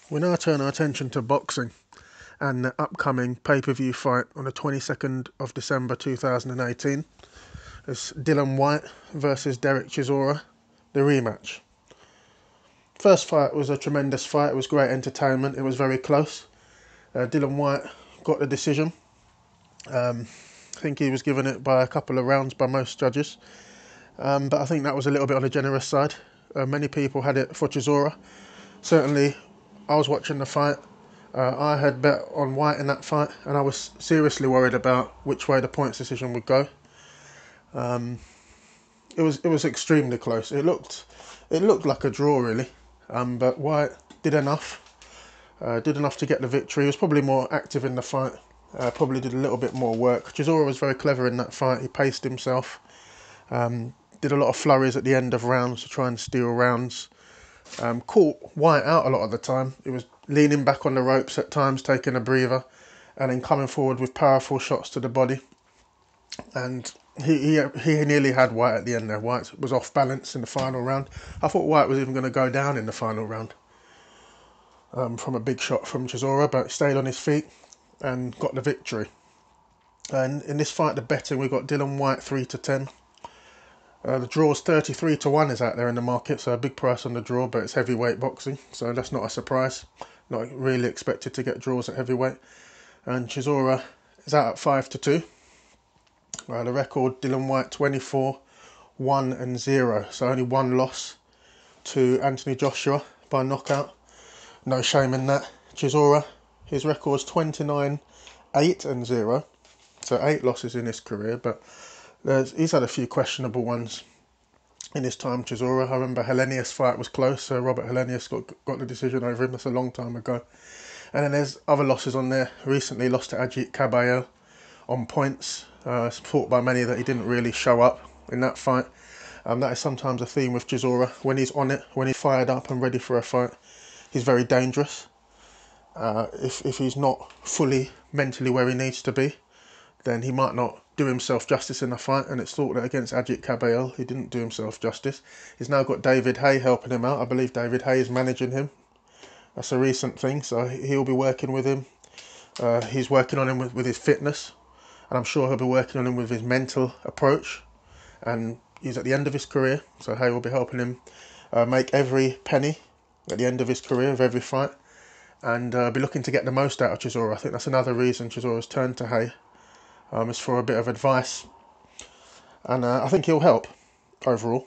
We now turn our attention to boxing and the upcoming pay-per-view fight on the 22nd of December 2018. It's Dillian Whyte versus Dereck Chisora, the rematch. First fight was a tremendous fight. It was great entertainment. It was very close. Dillian Whyte got the decision. I think he was given it by a couple of rounds by most judges. But I think that was a little bit on the generous side. Many people had it for Chisora. Certainly, I was watching the fight. I had bet on Whyte in that fight, and I was seriously worried about which way the points decision would go. It was extremely close. It looked like a draw really, but Whyte did enough. Did enough to get the victory. He was probably more active in the fight. Probably did a little bit more work. Chisora was very clever in that fight. He paced himself. Did a lot of flurries at the end of rounds to try and steal rounds. Caught Whyte out a lot of the time. He was leaning back on the ropes at times, taking a breather, and then coming forward with powerful shots to the body. And he nearly had Whyte at the end there. Whyte was off balance in the final round. I thought Whyte was even going to go down in the final round from a big shot from Chisora, but stayed on his feet and got the victory. And in this fight, the betting, we got Dillian Whyte 3-10. The draw's 33-1 is out there in the market, so a big price on the draw, but it's heavyweight boxing, so that's not a surprise. Not really expected to get draws at heavyweight. And Chisora is out at 5-2. The record, Dillian Whyte 24-1-0, so only one loss to Anthony Joshua by knockout. No shame in that. Chisora, his record's 29-8-0, so 8 losses in his career, but he's had a few questionable ones in his time, Chisora. I remember Helenius' fight was close, so Robert Helenius got the decision over him. That's a long time ago. And then there's other losses on there. Recently lost to Ajit Caballero on points. Thought by many that he didn't really show up in that fight. That is sometimes a theme with Chisora. When he's on it, when he's fired up and ready for a fight, he's very dangerous. If he's not fully mentally where he needs to be, then he might not do himself justice in the fight. And it's thought that against Ajit Caballero, he didn't do himself justice. He's now got David Haye helping him out. I believe David Haye is managing him. That's a recent thing, so he'll be working with him. He's working on him with his fitness, and I'm sure he'll be working on him with his mental approach. And he's at the end of his career, so Haye will be helping him make every penny at the end of his career of every fight, and be looking to get the most out of Chisora. I think that's another reason Chisora's turned to Haye, is for a bit of advice, and I think he'll help overall.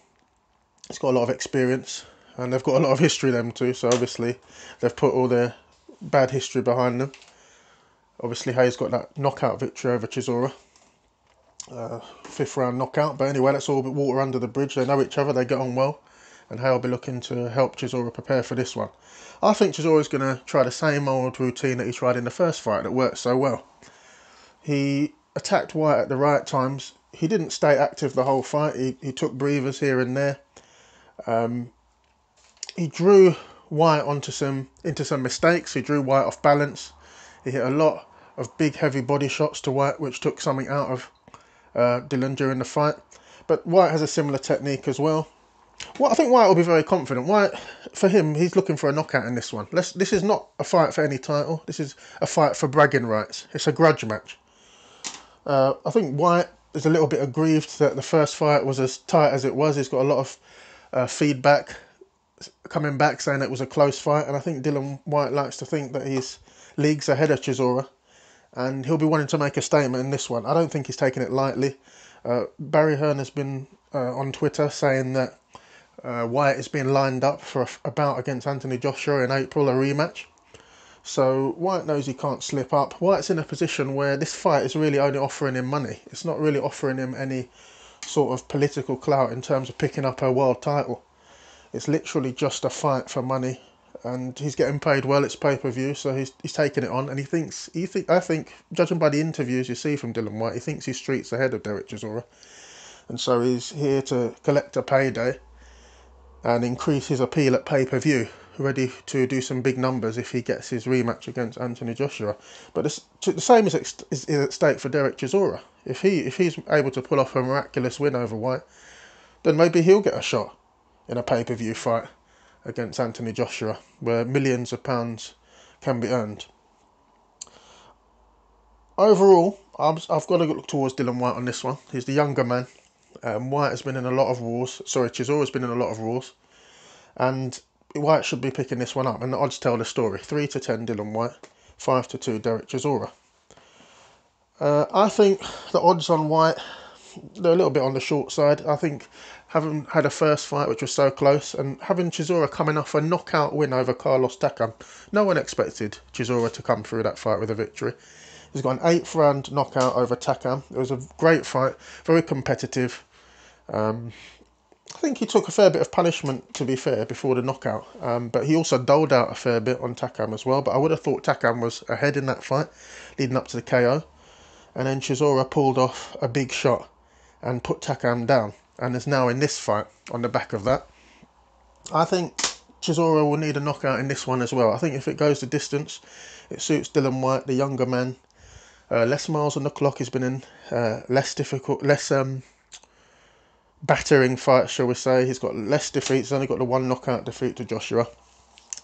He's got a lot of experience, and they've got a lot of history, them too, so obviously they've put all their bad history behind them. Obviously Haye's got that knockout victory over Chisora, 5th round knockout, but anyway, that's all but water under the bridge. They know each other, they get on well, and Haye will be looking to help Chisora prepare for this one. I think Chisora's going to try the same old routine that he tried in the first fight that worked so well. He attacked Whyte at the right times. He didn't stay active the whole fight. He took breathers here and there. He drew Whyte into some mistakes. He drew Whyte off balance. He hit a lot of big heavy body shots to Whyte, which took something out of Dillian during the fight. But Whyte has a similar technique as well. I think Whyte will be very confident. Whyte, for him, he's looking for a knockout in this one. This is not a fight for any title. This is a fight for bragging rights. It's a grudge match. I think Whyte is a little bit aggrieved that the first fight was as tight as it was. He's got a lot of feedback coming back saying it was a close fight, and I think Dillian Whyte likes to think that he's leagues ahead of Chisora, and he'll be wanting to make a statement in this one. I don't think he's taking it lightly. Barry Hearn has been on Twitter saying that Whyte is being lined up for a bout against Anthony Joshua in April, a rematch. So Whyte knows he can't slip up. Whyte's in a position where this fight is really only offering him money. It's not really offering him any sort of political clout in terms of picking up a world title. It's literally just a fight for money, and he's getting paid well. It's pay-per-view, so he's taking it on, and I think, judging by the interviews you see from Dillian Whyte, he thinks he's streets ahead of Dereck Chisora, and so he's here to collect a payday and increase his appeal at pay-per-view, ready to do some big numbers if he gets his rematch against Anthony Joshua. But the same is at stake for Dereck Chisora. If he's able to pull off a miraculous win over Whyte, then maybe he'll get a shot in a pay-per-view fight against Anthony Joshua, where millions of pounds can be earned. Overall, I've got to look towards Dillian Whyte on this one. He's the younger man. Whyte has been in a lot of wars. Sorry, Chisora has been in a lot of wars. And Whyte should be picking this one up. And the odds tell the story. 3-10 Dillian Whyte, 5-2 Dereck Chisora. I think the odds on Whyte, they're a little bit on the short side. I think having had a first fight which was so close, and having Chisora coming off a knockout win over Carlos Takam, no one expected Chisora to come through that fight with a victory. He's got an 8th round knockout over Takam. It was a great fight, very competitive. I think he took a fair bit of punishment, to be fair, before the knockout. But he also doled out a fair bit on Takam as well. But I would have thought Takam was ahead in that fight, leading up to the KO. And then Chisora pulled off a big shot and put Takam down. And is now in this fight on the back of that. I think Chisora will need a knockout in this one as well. I think if it goes the distance, it suits Dillian Whyte, the younger man. Less miles on the clock. He's been in less difficult, less battering fights, shall we say. He's got less defeats. He's only got the 1 knockout defeat to Joshua.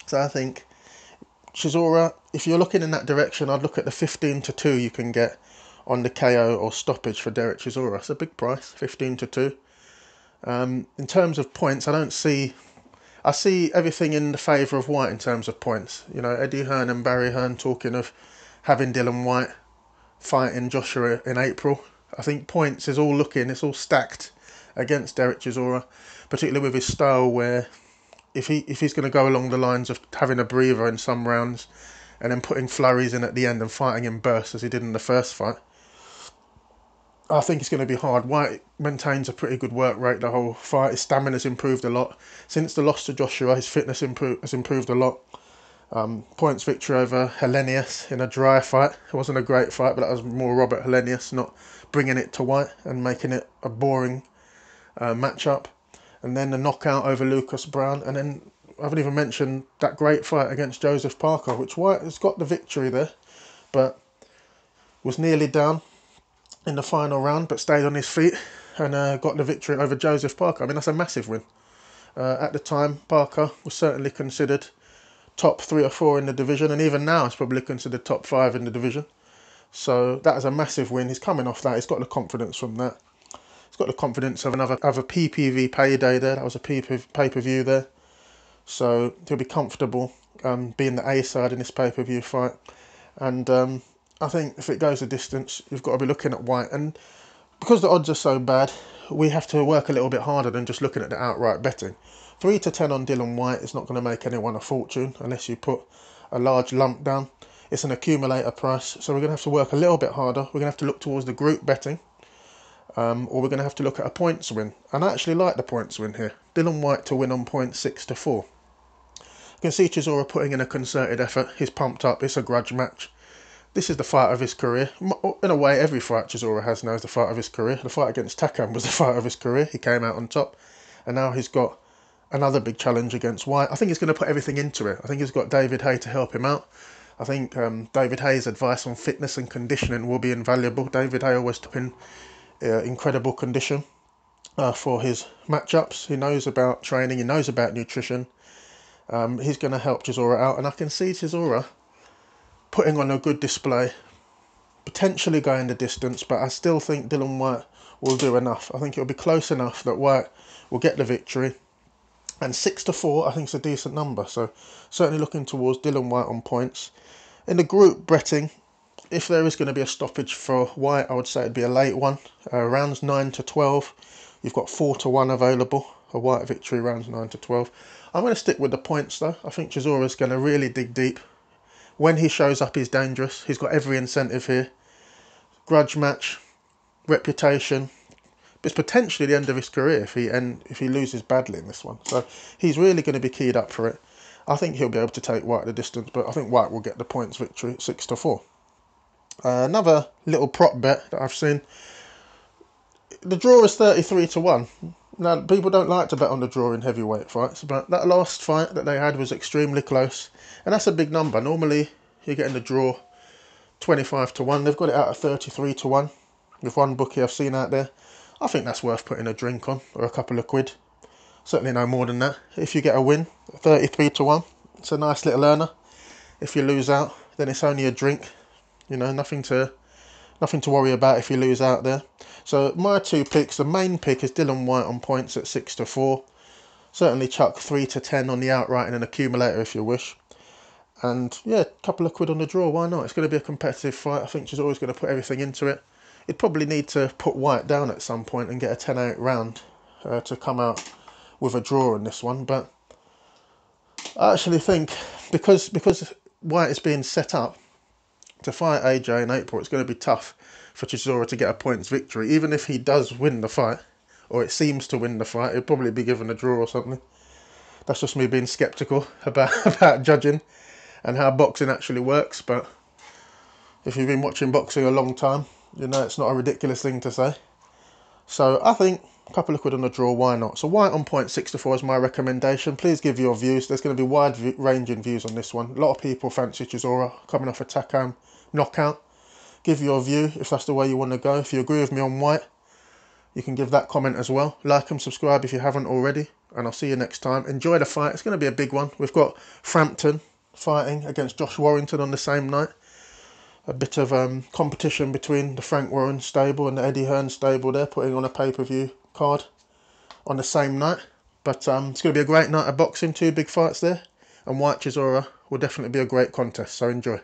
So I think Chisora, if you're looking in that direction, I'd look at the 15-2 you can get on the KO or stoppage for Dereck Chisora. It's a big price, 15-2. In terms of points, I see everything in the favour of Whyte in terms of points. You know, Eddie Hearn and Barry Hearn talking of having Dillian Whyte fighting Joshua in April. I think points is all it's all stacked against Dereck Chisora, particularly with his style, where if he's going to go along the lines of having a breather in some rounds and then putting flurries in at the end and fighting in bursts as he did in the first fight, I think it's going to be hard. Whyte maintains a pretty good work rate the whole fight. His stamina's improved a lot since the loss to Joshua. His fitness has improved a lot. Points victory over Helenius in a dry fight. It wasn't a great fight, but that was more Robert Helenius not bringing it to Whyte and making it a boring matchup. And then the knockout over Lucas Brown. And then I haven't even mentioned that great fight against Joseph Parker, which Whyte has got the victory there, but was nearly down in the final round, but stayed on his feet and got the victory over Joseph Parker. I mean, that's a massive win. At the time, Parker was certainly considered top 3 or 4 in the division, and even now it's probably considered top 5 in the division. So that is a massive win. He's coming off that. He's got the confidence from that. He's got the confidence of another PPV payday there. That was a pay-per-view there. So he'll be comfortable being the A side in this pay-per-view fight. And I think if it goes a distance, you've got to be looking at Whyte. And because the odds are so bad, we have to work a little bit harder than just looking at the outright betting. 3-10 on Dillian Whyte is not going to make anyone a fortune unless you put a large lump down. It's an accumulator price, so we're going to have to work a little bit harder. We're going to have to look towards the group betting, or we're going to have to look at a points win. And I actually like the points win here. Dillian Whyte to win on points 6-4. You can see Chisora putting in a concerted effort. He's pumped up. It's a grudge match. This is the fight of his career. In a way, every fight Chisora has now is the fight of his career. The fight against Takam was the fight of his career. He came out on top, and now he's got another big challenge against Whyte. I think he's going to put everything into it. I think he's got David Haye to help him out. I think David Haye's advice on fitness and conditioning will be invaluable. David Haye always took in incredible condition for his matchups. He knows about training. He knows about nutrition. He's going to help Chisora out, and I can see Chisora putting on a good display, potentially going the distance, but I still think Dillian Whyte will do enough. I think it'll be close enough that Whyte will get the victory. And 6-4, I think, is a decent number. So certainly looking towards Dillian Whyte on points. In the group betting, if there is going to be a stoppage for Whyte, I would say it'd be a late one. Rounds 9-12, you've got 4-1 available. A Whyte victory, rounds 9-12. I'm going to stick with the points though. I think Chisora's going to really dig deep. When he shows up, he's dangerous. He's got every incentive here. Grudge match, reputation. It's potentially the end of his career if he loses badly in this one. So he's really going to be keyed up for it. I think he'll be able to take Whyte the distance, but I think Whyte will get the points victory 6-4. Another little prop bet that I've seen. The draw is 33-1. Now, people don't like to bet on the draw in heavyweight fights, but that last fight that they had was extremely close. And that's a big number. Normally, you're getting the draw 25-1. They've got it out at 33-1 with one bookie I've seen out there. I think that's worth putting a drink on, or a couple of quid. Certainly no more than that. If you get a win, 33 to 1, it's a nice little earner. If you lose out, then it's only a drink. You know, nothing to worry about if you lose out there. So my two picks, the main pick is Dillian Whyte on points at 6 to 4. Certainly chuck 3 to 10 on the outright and an accumulator if you wish. And yeah, a couple of quid on the draw, why not? It's going to be a competitive fight. I think she's always going to put everything into it. You'd probably need to put Whyte down at some point and get a 10-8 round to come out with a draw in this one. But I actually think because Whyte is being set up to fight AJ in April, it's going to be tough for Chisora to get a points victory. Even if he does win the fight, or it seems to win the fight, he'll probably be given a draw or something. That's just me being sceptical about judging and how boxing actually works. But if you've been watching boxing a long time, you know it's not a ridiculous thing to say. So I think a couple of quid on the draw, why not? So Whyte on point 6 to 4 is my recommendation. Please give your views. There's going to be wide-ranging views on this one. A lot of people fancy Chisora coming off a Takam knockout. Give your view if that's the way you want to go. If you agree with me on Whyte, you can give that comment as well. Like and subscribe if you haven't already. And I'll see you next time. Enjoy the fight. It's going to be a big one. We've got Frampton fighting against Josh Warrington on the same night. A bit of competition between the Frank Warren stable and the Eddie Hearn stable there, putting on a pay-per-view card on the same night. But it's going to be a great night of boxing. Two big fights there. And Whyte Chisora will definitely be a great contest. So enjoy.